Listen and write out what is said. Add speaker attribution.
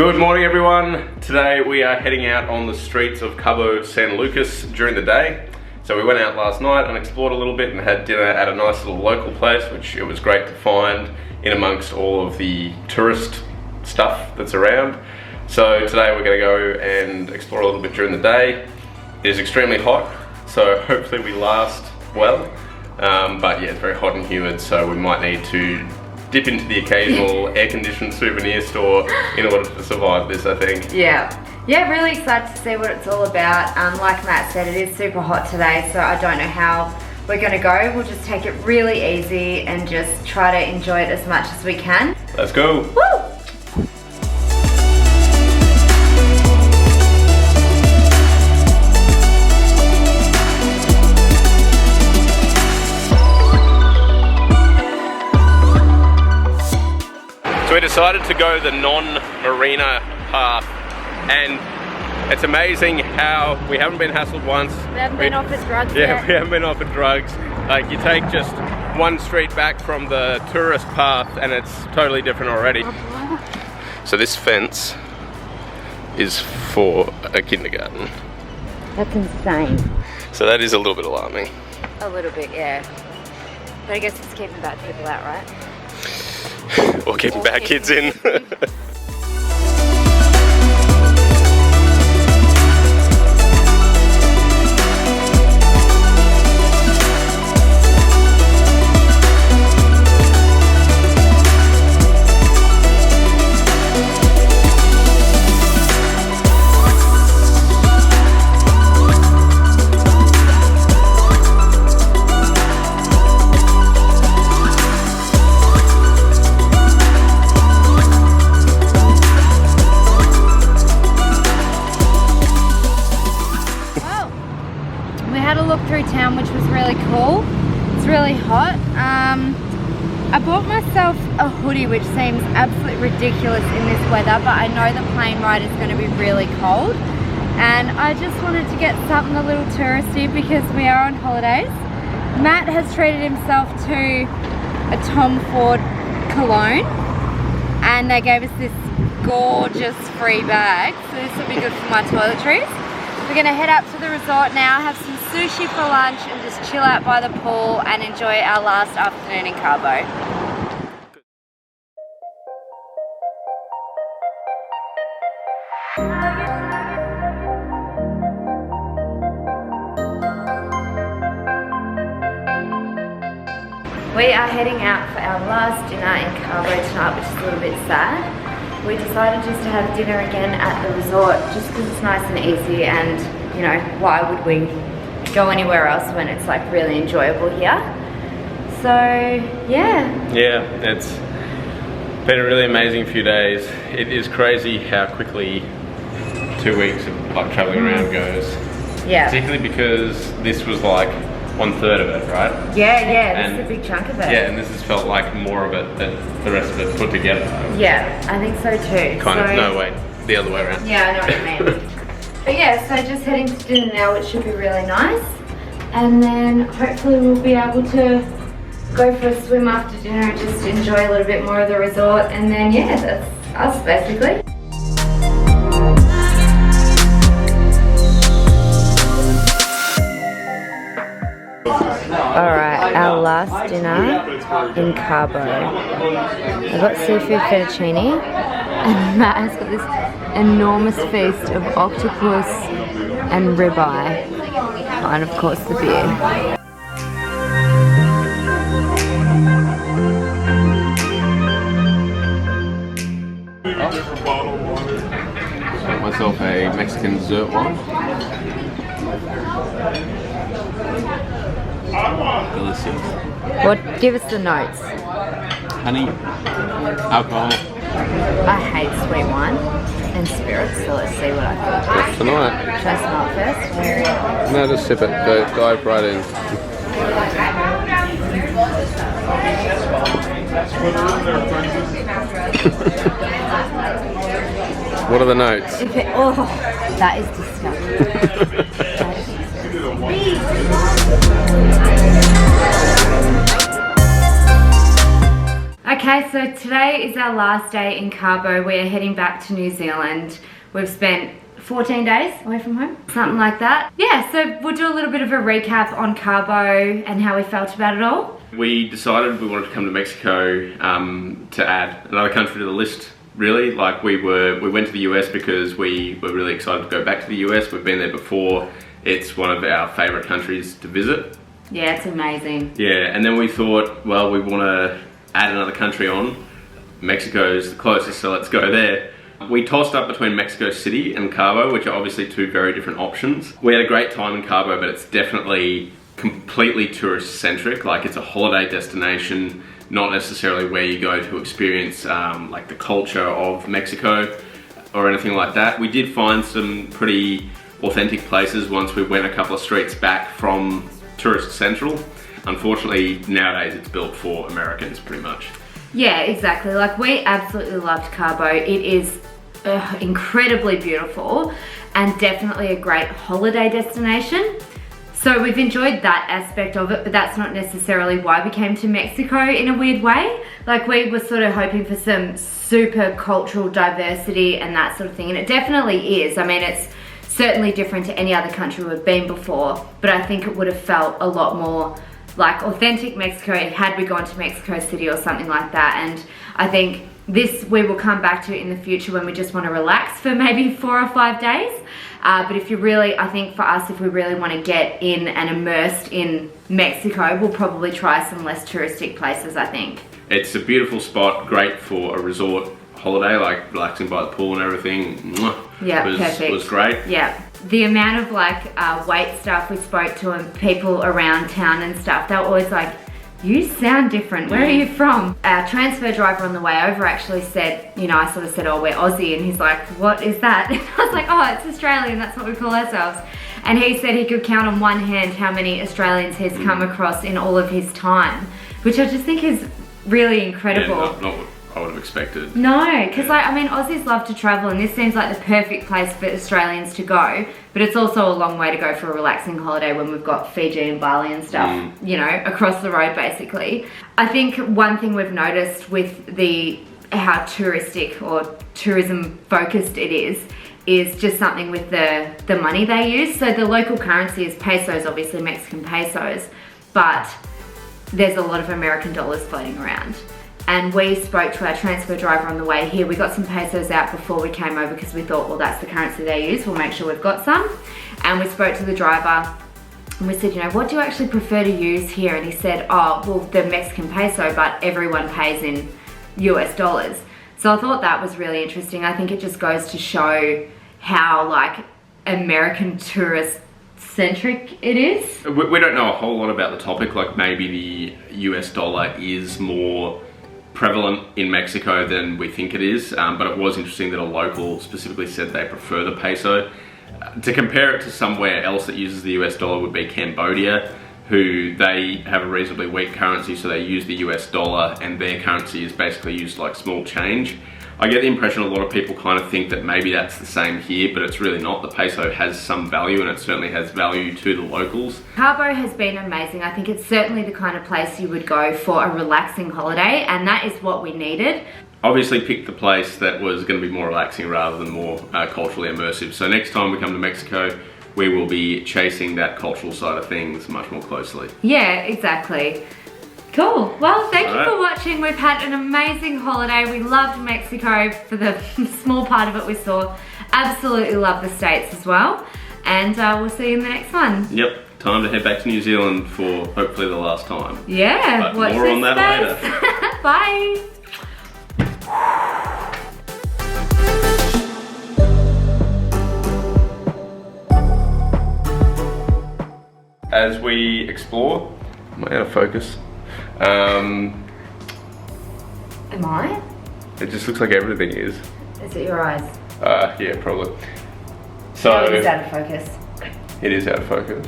Speaker 1: Good morning everyone. Today we are heading out on the streets of Cabo, San Lucas during the day. So we went out last night and explored a little bit and had dinner at a nice little local place, which it was great to find in amongst all of the tourist stuff that's around. So today we're going to go and explore a little bit during the day. It is extremely hot, so hopefully we last well. But yeah, it's very hot and humid, so we might need to dip into the occasional air-conditioned souvenir store in order to survive this, I think.
Speaker 2: Yeah, really excited to see what it's all about. Like Matt said, it is super hot today, so I don't know how we're gonna go. We'll just take it really easy and just try to enjoy it as much as we can.
Speaker 1: Let's go.
Speaker 2: Woo!
Speaker 1: So we decided to go the non-marina path, and it's amazing how we haven't been hassled once.
Speaker 2: We haven't been offered drugs
Speaker 1: yet.
Speaker 2: Yeah,
Speaker 1: we haven't been offered drugs. Like, you take just one street back from the tourist path and it's totally different already. So this fence is for a kindergarten.
Speaker 2: That's insane.
Speaker 1: So that is a little bit alarming.
Speaker 2: A little bit, yeah. But I guess it's keeping bad people out, right?
Speaker 1: Or keeping bad kids in.
Speaker 2: Town, which was really cool. It's really hot. I bought myself a hoodie, which seems absolutely ridiculous in this weather, but I know the plane ride is going to be really cold, and I just wanted to get something a little touristy because we are on holidays. Matt has treated himself to a Tom Ford cologne, and they gave us this gorgeous free bag, so this will be good for my toiletries. We're gonna head up to the resort now, have some sushi for lunch and just chill out by the pool and enjoy our last afternoon in Cabo. We are heading out for our last dinner in Cabo tonight, which is a little bit sad. We decided just to have dinner again at the resort just because it's nice and easy, and you know, why would we go anywhere else when it's like really enjoyable here? So yeah. Yeah,
Speaker 1: it's been a really amazing few days. It is crazy how quickly 2 weeks of like traveling around goes.
Speaker 2: Yeah.
Speaker 1: Particularly because this was like 1/3 of it, right?
Speaker 2: Yeah, this is a big chunk of it.
Speaker 1: Yeah, and this has felt like more of it than the rest of it put together.
Speaker 2: Yeah, I think so too.
Speaker 1: Kind of, no wait, the other way around.
Speaker 2: Yeah, I know what you mean. But yeah, so just heading to dinner now, which should be really nice. And then hopefully we'll be able to go for a swim after dinner and just enjoy a little bit more of the resort. And then yeah, that's us basically. Alright, our last dinner in Cabo. I got seafood fettuccine, and Matt has got this enormous feast of octopus and ribeye, and of course the beer.
Speaker 1: Got myself a Mexican dessert one. Delicious.
Speaker 2: What? Give us the notes.
Speaker 1: Honey, alcohol.
Speaker 2: I hate sweet wine and spirits, so let's see what I think.
Speaker 1: Tonight.
Speaker 2: Should I smell it first?
Speaker 1: No, just sip it. Go dive right in. What are the notes?
Speaker 2: Oh, that is disgusting. Okay, so today is our last day in Cabo. We are heading back to New Zealand. We've spent 14 days away from home, something like that. Yeah, so we'll do a little bit of a recap on Cabo and how we felt about it all.
Speaker 1: We decided we wanted to come to Mexico to add another country to the list, really. Like we went to the US because we were really excited to go back to the US. We've been there before. It's one of our favorite countries to visit.
Speaker 2: Yeah, it's amazing.
Speaker 1: Yeah, and then we thought, well, we want to add another country on. Mexico's the closest, so let's go there. We tossed up between Mexico City and Cabo, which are obviously two very different options. We had a great time in Cabo, but it's definitely completely tourist-centric. Like, it's a holiday destination, not necessarily where you go to experience like the culture of Mexico or anything like that. We did find some pretty authentic places once we went a couple of streets back from Tourist Central. Unfortunately, nowadays it's built for Americans pretty much.
Speaker 2: Yeah, exactly. Like, we absolutely loved Cabo. It is incredibly beautiful and definitely a great holiday destination. So we've enjoyed that aspect of it, but that's not necessarily why we came to Mexico in a weird way. Like, we were sort of hoping for some super cultural diversity and that sort of thing, and it definitely is. I mean, it's certainly different to any other country we've been before, but I think it would have felt a lot more like authentic Mexico had we gone to Mexico City or something like that. And I think this we will come back to in the future when we just want to relax for maybe 4 or 5 days. But if you really, I think for us, if we really want to get in and immersed in Mexico, we'll probably try some less touristic places, I think.
Speaker 1: It's a beautiful spot, great for a resort holiday, like relaxing by the pool and everything.
Speaker 2: Yeah, perfect.
Speaker 1: Was great.
Speaker 2: Yeah. The amount of like wait staff we spoke to and people around town and stuff, they were always like, you sound different, where are you from? Our transfer driver on the way over actually said, you know, I sort of said, oh, we're Aussie, and he's like, what is that? And I was like, oh, it's Australian, that's what we call ourselves. And he said he could count on one hand how many Australians he's come across in all of his time, which I just think is really incredible.
Speaker 1: Yeah, not what I would have expected.
Speaker 2: No, because like, I mean, Aussies love to travel, and this seems like the perfect place for Australians to go, but it's also a long way to go for a relaxing holiday when we've got Fiji and Bali and stuff, you know, across the road basically. I think one thing we've noticed with how touristic or tourism focused it is just something with the money they use. So the local currency is pesos, obviously Mexican pesos, but there's a lot of American dollars floating around. And we spoke to our transfer driver on the way here. We got some pesos out before we came over because we thought, well, that's the currency they use. We'll make sure we've got some. And we spoke to the driver and we said, you know, what do you actually prefer to use here? And he said, oh, well, the Mexican peso, but everyone pays in US dollars. So I thought that was really interesting. I think it just goes to show how like American tourist centric it is.
Speaker 1: We don't know a whole lot about the topic. Like, maybe the US dollar is more prevalent in Mexico than we think it is, but it was interesting that a local specifically said they prefer the peso. To compare it to somewhere else that uses the US dollar would be Cambodia, who they have a reasonably weak currency, so they use the US dollar and their currency is basically used like small change. I get the impression a lot of people kind of think that maybe that's the same here, but it's really not. The peso has some value, and it certainly has value to the locals.
Speaker 2: Cabo has been amazing. I think it's certainly the kind of place you would go for a relaxing holiday, and that is what we needed.
Speaker 1: Obviously picked the place that was going to be more relaxing rather than more culturally immersive. So next time we come to Mexico, we will be chasing that cultural side of things much more closely.
Speaker 2: Yeah, exactly. Cool. Well, thank you for watching. We've had an amazing holiday. We loved Mexico for the small part of it we saw. Absolutely love the States as well. And we'll see you in the next one.
Speaker 1: Yep. Time to head back to New Zealand for hopefully the last time.
Speaker 2: Yeah.
Speaker 1: But more on that later.
Speaker 2: Bye.
Speaker 1: As we explore, am I out of focus?
Speaker 2: Am I?
Speaker 1: It just looks like everything is.
Speaker 2: Is it your eyes?
Speaker 1: Yeah, probably. So
Speaker 2: No, it is out of focus.
Speaker 1: It is out of focus.